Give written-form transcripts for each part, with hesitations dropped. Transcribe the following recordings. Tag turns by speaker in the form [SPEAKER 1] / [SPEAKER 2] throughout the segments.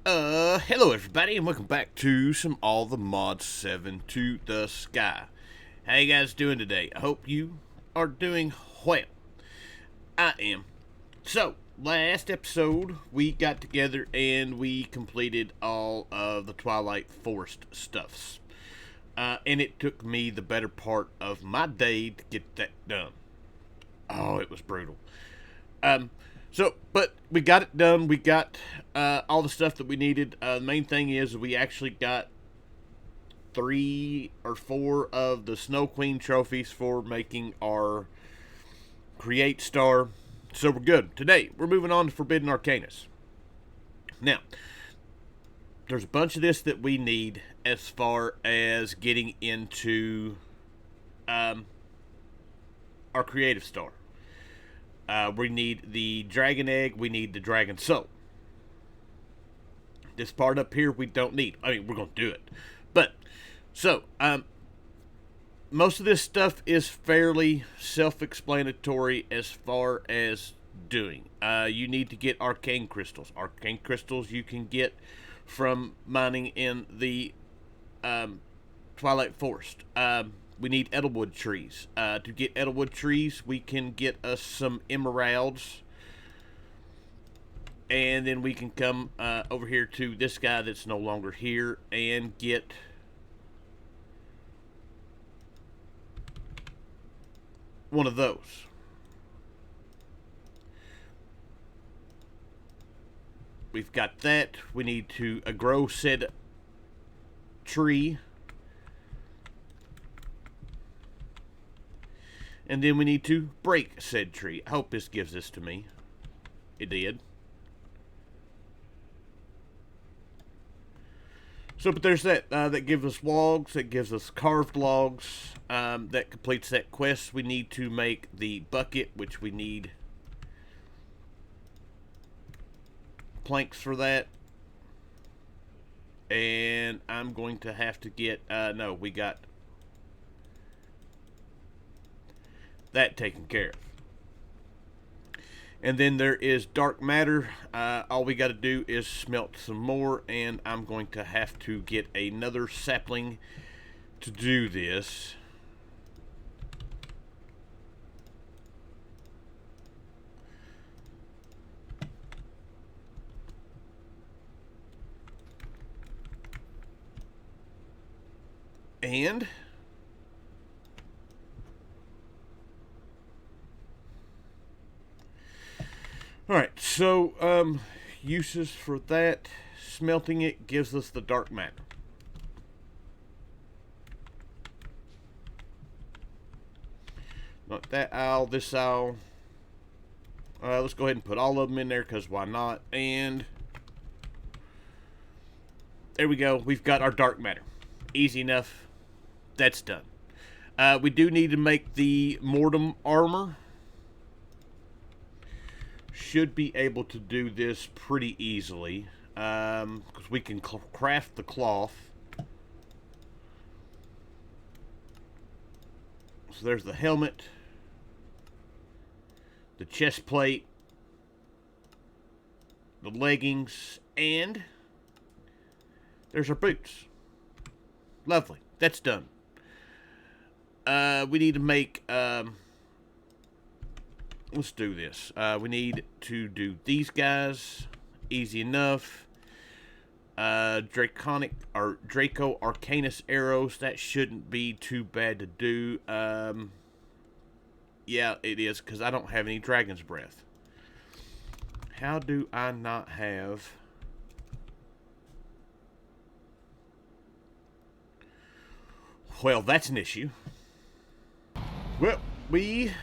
[SPEAKER 1] Hello everybody, and welcome back to some All the Mods 7 to the Sky. How you guys doing today? I hope you are doing well. I am. So, last episode, we got together and we completed all of the Twilight Forest stuffs. And it took me the better part of my day to get that done. Oh, it was brutal. But we got it done. We got all the stuff that we needed. The main thing is we actually got 3 or 4 of the Snow Queen trophies for making our Create Star. So we're good. Today, we're moving on to Forbidden Arcanus. Now, there's a bunch of this that we need as far as getting into our Creative Star. We need the dragon egg. We need the dragon soul. This part up here we don't need. I mean, we're going to do it. But, most of this stuff is fairly self-explanatory as far as doing. You need to get arcane crystals. Arcane crystals you can get from mining in the Twilight Forest. We need edelwood trees. To get edelwood trees, we can get us some emeralds. And then we can come over here to this guy that's no longer here and get one of those. We've got that. We need to grow said tree. And then we need to break said tree. I hope this gives this to me. It did. So, but there's that. That gives us logs. That gives us carved logs. That completes that quest. We need to make the bucket, which we need planks for that. And I'm going to have to get... no, we got that taken care of. And then there is dark matter. All we got to do is smelt some more, and I'm going to have to get another sapling to do this. And alright, so uses for that. Smelting it gives us the dark matter. Not that owl, this owl. Let's go ahead and put all of them in there because why not? And there we go. We've got our dark matter. Easy enough. That's done. We do need to make the mortem armor. Should be able to do this pretty easily because we can craft the cloth. So there's the helmet, the chest plate, the leggings, and there's our boots. Lovely. That's done. We need to make... let's do this. We need to do these guys. Easy enough. Draconic or Draco Arcanus arrows. That shouldn't be too bad to do. Yeah, it is because I don't have any dragon's breath. How do I not have... Well, that's an issue. Well, we're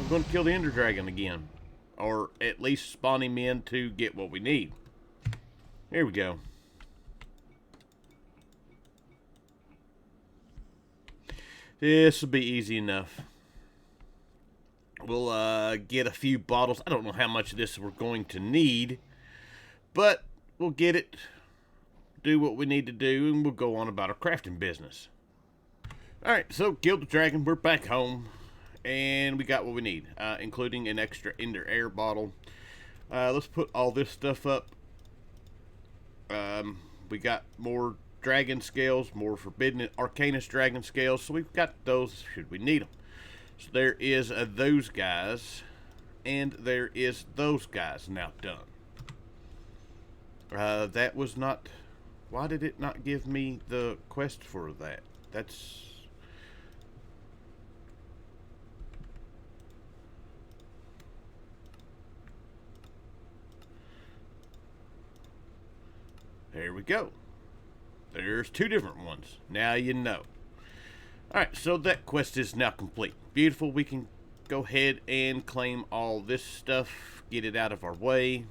[SPEAKER 1] going to kill the Ender Dragon again. Or at least spawn him in to get what we need. Here we go. This will be easy enough. We'll get a few bottles. I don't know how much of this we're going to need. But we'll get it. Do what we need to do. And we'll go on about our crafting business. Alright, so killed the dragon. We're back home. And we got what we need, including an extra Ender Air bottle. Let's put all this stuff up We got more dragon scales, more forbidden Arcanus dragon scales, so we've got those should we need them. So there is those guys, and there is those guys now done. That was not. Why did it not give me the quest for that? That's. There we go. There's two different ones. Now you know. Alright, so that quest is now complete. Beautiful. We can go ahead and claim all this stuff. Get it out of our way.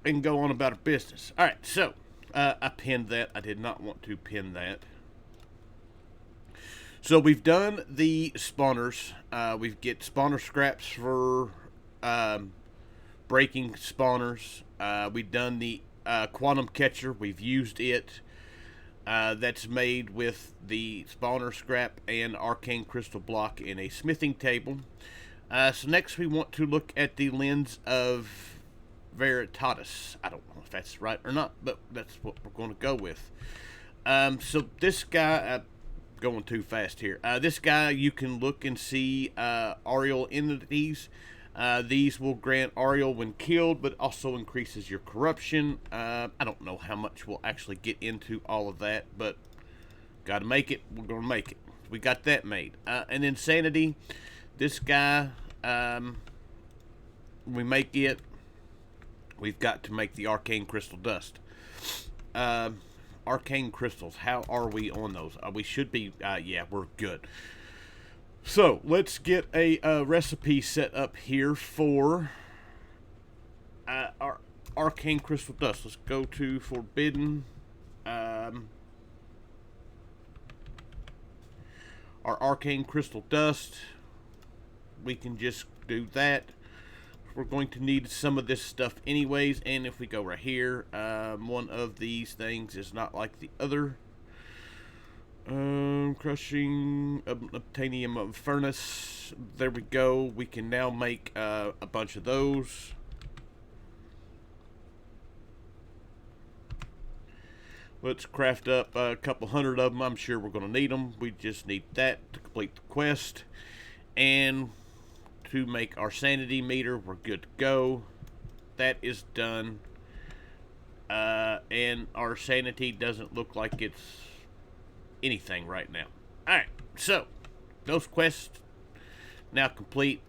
[SPEAKER 1] And go on about our business. Alright, so I pinned that. I did not want to pin that. So we've done the spawners. We get spawner scraps for breaking spawners. We've done the quantum catcher. We've used it. That's made with the spawner scrap and arcane crystal block in a smithing table. So next we want to look at the lens of Veritatis. I don't know if that's right or not, but that's what we're going to go with. So this guy... going too fast here. This guy, you can look and see Ariel entities. These will grant Ariel when killed, but also increases your corruption. I don't know how much we'll actually get into all of that, but gotta make it. We're gonna make it. We got that made. And then Sanity, this guy, we make it. We've got to make the Arcane Crystal Dust. Arcane crystals, how are we on those? We should be, yeah, we're good. So, let's get a recipe set up here for our Arcane Crystal Dust. Let's go to Forbidden. Our Arcane Crystal Dust. We can just do that. We're going to need some of this stuff anyways, and if we go right here, one of these things is not like the other. Crushing obtanium of furnace. There we go. We can now make a bunch of those. Let's craft up a couple hundred of them. I'm sure we're going to need them. We just need that to complete the quest. And to make our sanity meter, we're good to go. That is done. And our sanity doesn't look like it's anything right now. Alright, so those quests now complete.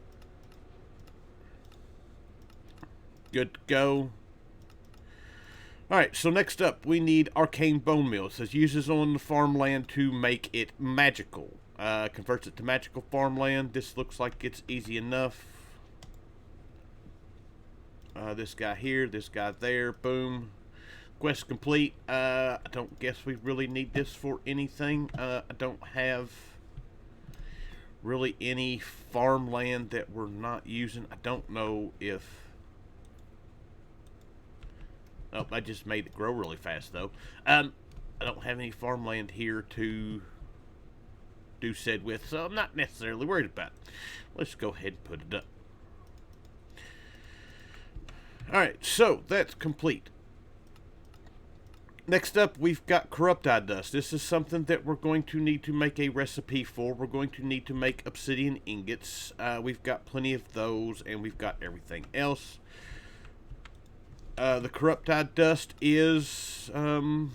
[SPEAKER 1] Good to go. Alright, so next up we need Arcane Bone Meal. It says uses on the farmland to make it magical. Converts it to magical farmland. This looks like it's easy enough. This guy here, this guy there, boom. Quest complete. I don't guess we really need this for anything. I don't have really any farmland that we're not using. I don't know if... Oh, I just made it grow really fast though. I don't have any farmland here to do said with, so I'm not necessarily worried about it. Let's go ahead and put it up. Alright, so that's complete. Next up, we've got Corrupti Dust. This is something that we're going to need to make a recipe for. We're going to need to make obsidian ingots. We've got plenty of those, and we've got everything else. The Corrupti Dust is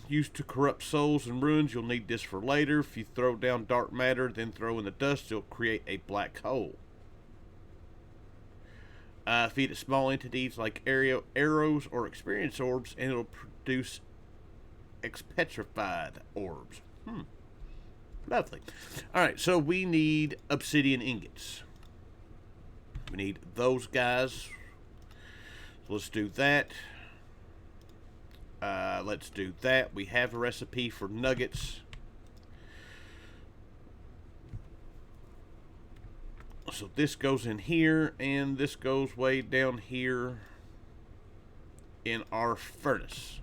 [SPEAKER 1] used to corrupt souls and ruins. You'll need this for later. If you throw down dark matter, then throw in the dust, you'll create a black hole. Feed it small entities like arrows or experience orbs, and it'll produce expetrified orbs. Lovely. Alright, so we need obsidian ingots. We need those guys. So let's do that. Let's do that. We have a recipe for nuggets. So this goes in here, and this goes way down here in our furnace.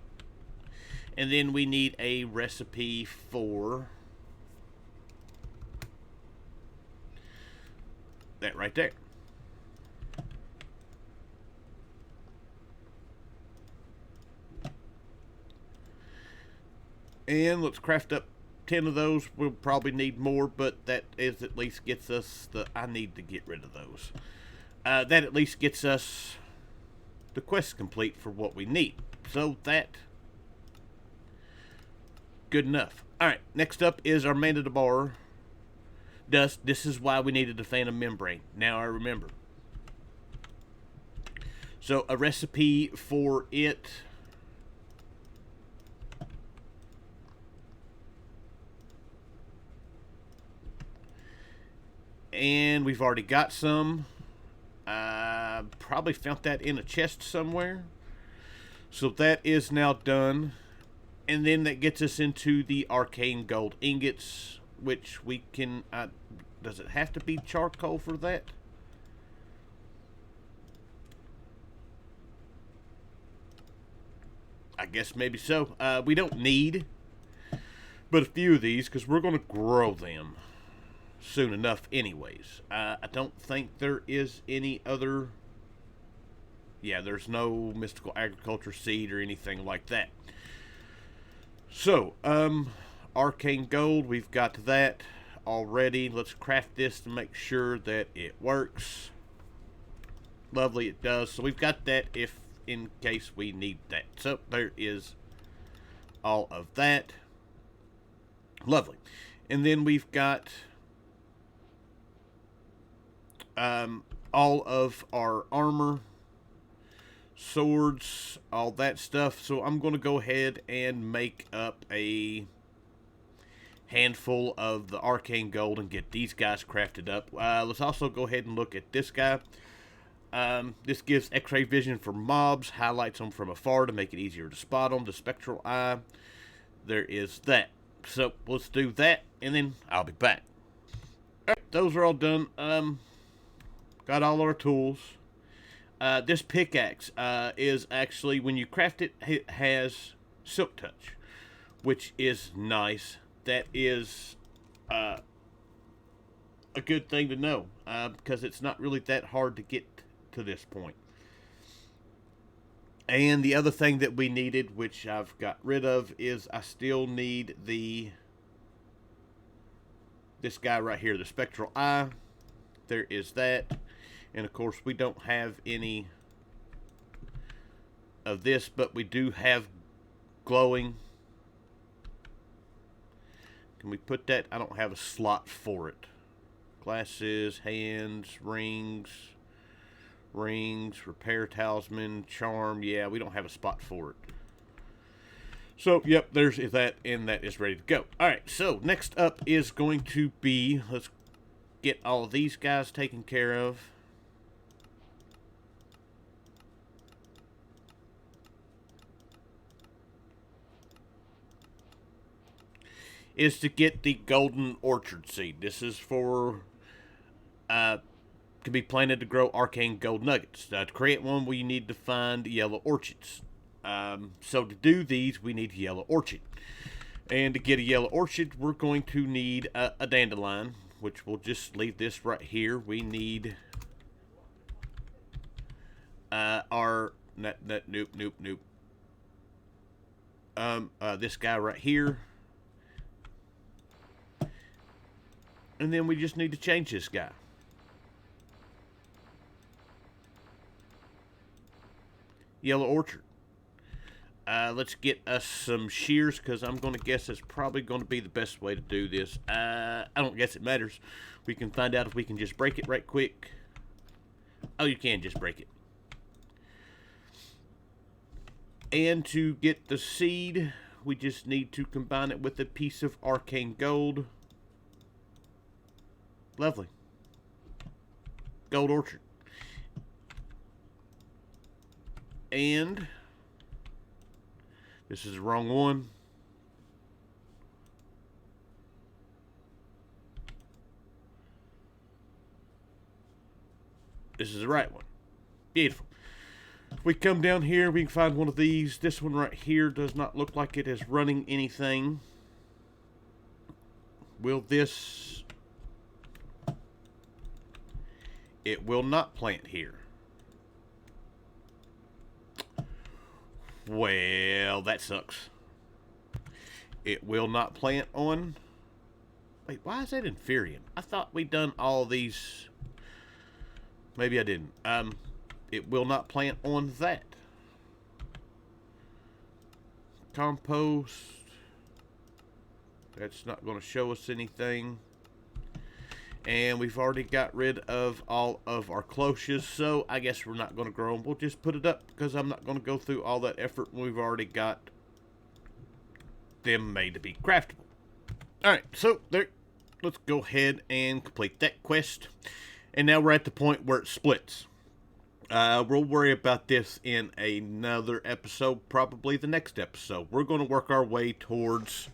[SPEAKER 1] And then we need a recipe for that right there. And let's craft up 10 of those. We'll probably need more, but that is at least gets us the... I need to get rid of those. That at least gets us the quest complete for what we need. So that... good enough. Alright, next up is our mandibar dust. This is why we needed the phantom membrane. Now I remember. So a recipe for it... and we've already got some. Probably found that in a chest somewhere. So that is now done. And then that gets us into the arcane gold ingots, which we can... does it have to be charcoal for that? I guess maybe so. We don't need but a few of these because we're going to grow them soon enough anyways. I don't think there is any other... yeah, there's no mystical agriculture seed or anything like that. So, arcane gold, we've got that already. Let's craft this to make sure that it works. Lovely, it does. So we've got that if in case we need that. So there is all of that. Lovely. And then we've got all of our armor, swords, all that stuff. So I'm going to go ahead and make up a handful of the arcane gold and get these guys crafted up. Let's also go ahead and look at this guy. This gives x-ray vision for mobs, highlights them from afar to make it easier to spot them. The spectral eye, there is that. So let's do that and then I'll be back. All right, those are all done. Got all our tools. This pickaxe is actually, when you craft it, it has silk touch, which is nice. That is a good thing to know, because it's not really that hard to get to this point. And the other thing that we needed, which I've got rid of, is I still need this guy right here, the spectral eye. There is that. And of course we don't have any of this, but we do have glowing. Can we put that? I don't have a slot for it. Glasses, hands, rings, repair talisman, charm. Yeah, we don't have a spot for it. So, yep, there's that, and that is ready to go. Alright, so next up is going to be, let's get all of these guys taken care of. Is to get the golden orchard seed. This is for can be planted to grow arcane gold nuggets. To create one, we need to find yellow orchids. So to do these, we need yellow orchid. And to get a yellow orchid, we're going to need a dandelion, which we'll just leave this right here. We need this guy right here. And then we just need to change this guy. Yellow orchard. Let's get us some shears, because I'm going to guess it's probably going to be the best way to do this. I don't guess it matters. We can find out if we can just break it right quick. Oh, you can just break it. And to get the seed, we just need to combine it with a piece of arcane gold. Lovely. Gold orchard. And this is the wrong one. This is the right one. Beautiful. If we come down here, we can find one of these. This one right here does not look like it is running anything. Will this... It will not plant here. Well, that sucks. It will not plant on... Wait, why is that Inferium? I thought we'd done all these... Maybe I didn't. It will not plant on that. Compost. That's not going to show us anything. And we've already got rid of all of our cloches, so I guess we're not going to grow them. We'll just put it up because I'm not going to go through all that effort when we've already got them made to be craftable. Alright, so there. Let's go ahead and complete that quest. And now we're at the point where it splits. We'll worry about this in another episode, probably the next episode. We're going to work our way towards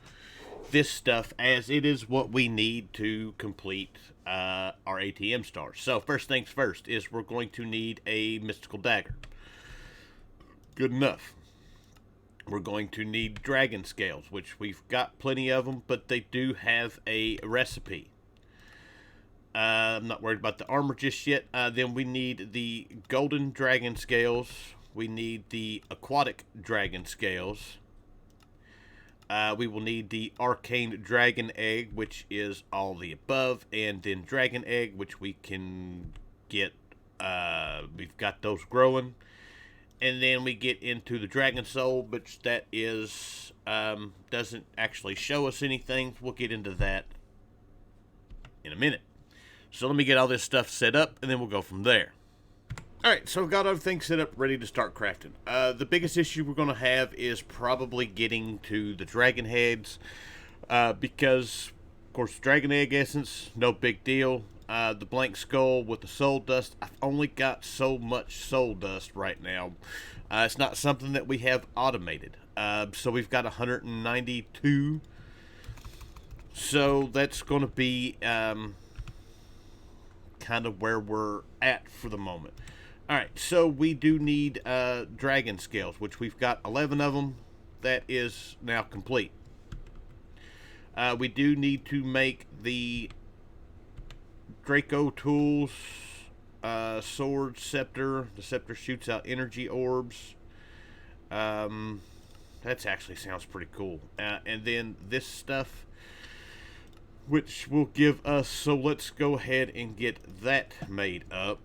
[SPEAKER 1] this stuff as it is what we need to complete our ATM stars. So first things first is we're going to need a mystical dagger. Good enough. We're going to need dragon scales, which we've got plenty of them, but they do have a recipe. I'm not worried about the armor just yet. Then we need the golden dragon scales. We need the aquatic dragon scales. We will need the arcane dragon egg, which is all the above, and then dragon egg, which we can get. We've got those growing. And then we get into the dragon soul, which that is doesn't actually show us anything. We'll get into that in a minute. So let me get all this stuff set up, and then we'll go from there. Alright, so we've got everything set up, ready to start crafting. The biggest issue we're going to have is probably getting to the dragon heads, because, of course, dragon egg essence, no big deal. The blank skull with the soul dust, I've only got so much soul dust right now. It's not something that we have automated. So we've got 192. So that's going to be kind of where we're at for the moment. Alright, so we do need dragon scales, which we've got 11 of them. That is now complete. We do need to make the Draco tools, sword, scepter. The scepter shoots out energy orbs. That actually sounds pretty cool. And then this stuff, which will give us, so let's go ahead and get that made up.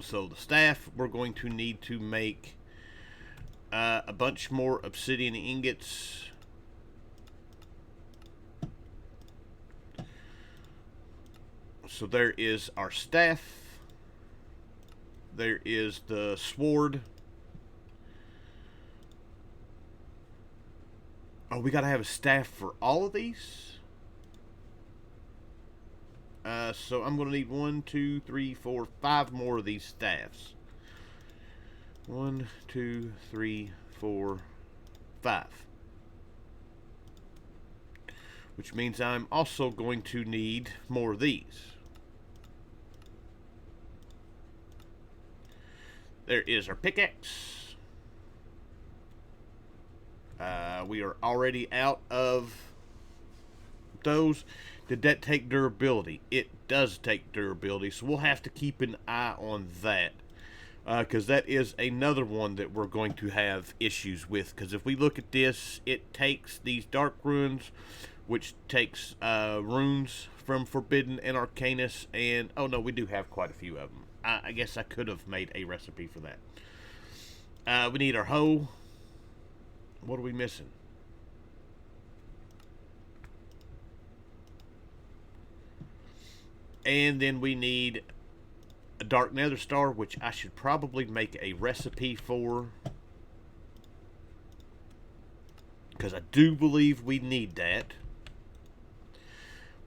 [SPEAKER 1] So the staff, we're going to need to make a bunch more obsidian ingots. So there is our staff. There is the sword. Oh, we gotta have a staff for all of these? So I'm gonna need 1, 2, 3, 4, 5 more of these staffs. 1, 2, 3, 4, 5. Which means I'm also going to need more of these. There is our pickaxe. We are already out of those. Did that take durability? It does take durability, so we'll have to keep an eye on that. Because that is another one that we're going to have issues with. Because if we look at this, it takes these dark runes, which takes runes from Forbidden and Arcanus. And, oh no, we do have quite a few of them. I guess I could have made a recipe for that. We need our hoe. What are we missing? And then we need a dark nether star, which I should probably make a recipe for, because I do believe we need that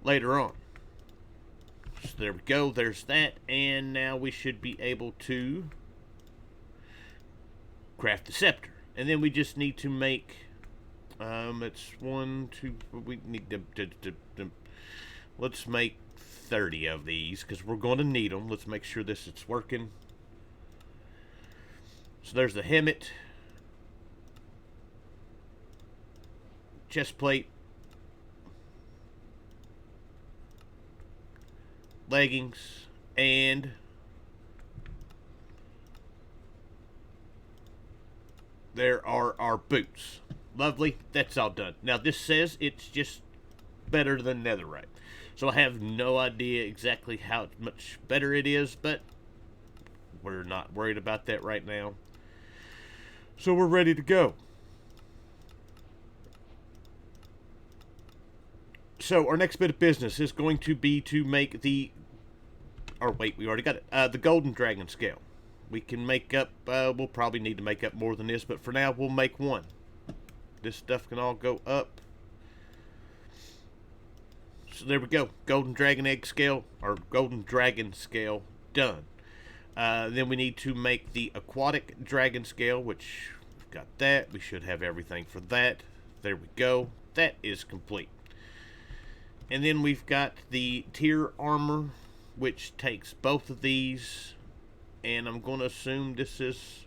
[SPEAKER 1] later on. So there we go, there's that, and now we should be able to craft the scepter. And then we just need to make, it's 1, 2, we need to let's make 30 of these, because we're going to need them. Let's make sure this is working. So there's the helmet, chest plate, leggings, and there are our boots. Lovely, that's all done. Now this says it's just better than netherite. So I have no idea exactly how much better it is, but we're not worried about that right now. So we're ready to go. So our next bit of business is going to be to make the, or wait, we already got it, the golden dragon scale. We can make up, we'll probably need to make up more than this, but for now we'll make one. This stuff can all go up. So there we go, golden dragon egg scale, or golden dragon scale, done. Then we need to make the aquatic dragon scale, which we've got that. We should have everything for that. There we go, that is complete. And then we've got the tier armor, which takes both of these, and I'm going to assume this is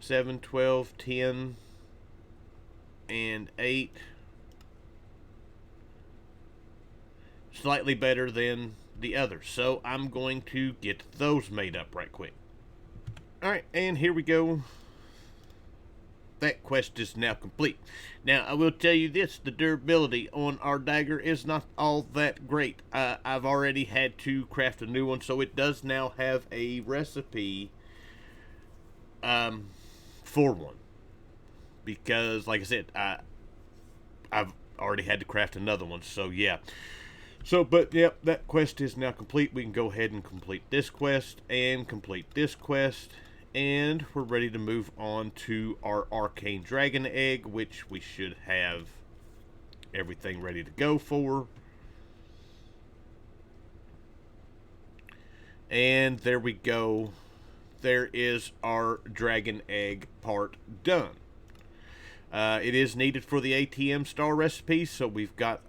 [SPEAKER 1] 7, 12, 10, and 8. Slightly better than the others, so I'm going to get those made up right quick. Alright, and here we go. That quest is now complete. Now, I will tell you this, the durability on our dagger is not all that great. I've already had to craft a new one, so it does now have a recipe for one. Because, like I said, I've already had to craft another one, so yeah. So, but, yep, that quest is now complete. We can go ahead and complete this quest and complete this quest. And we're ready to move on to our arcane dragon egg, which we should have everything ready to go for. And there we go. There is our dragon egg part done. It is needed for the ATM star recipe, so we've got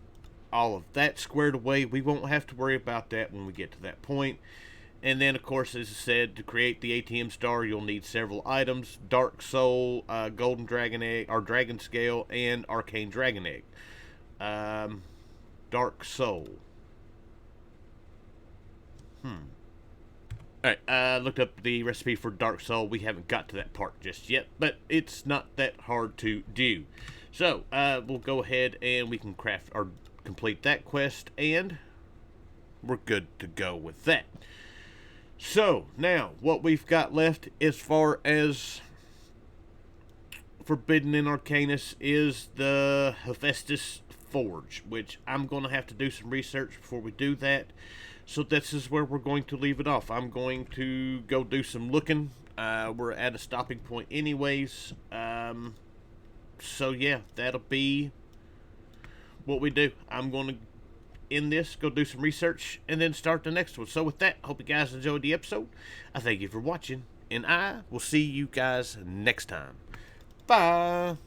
[SPEAKER 1] all of that squared away. We won't have to worry about that when we get to that point. And then, of course, as I said, to create the ATM star, you'll need several items: Dark Soul, Golden Dragon Egg, or Dragon Scale, and Arcane Dragon Egg. Dark Soul. Alright, looked up the recipe for Dark Soul. We haven't got to that part just yet, but it's not that hard to do. So, we'll go ahead and we can craft or complete that quest, and we're good to go with that. So, now, what we've got left as far as Forbidden in Arcanus is the Hephaestus Forge, which I'm going to have to do some research before we do that. So this is where we're going to leave it off. I'm going to go do some looking. We're at a stopping point anyways. So yeah, that'll be what we do. I'm going to end this, go do some research, and then start the next one. So with that, I hope you guys enjoyed the episode. I thank you for watching, and I will see you guys next time. Bye.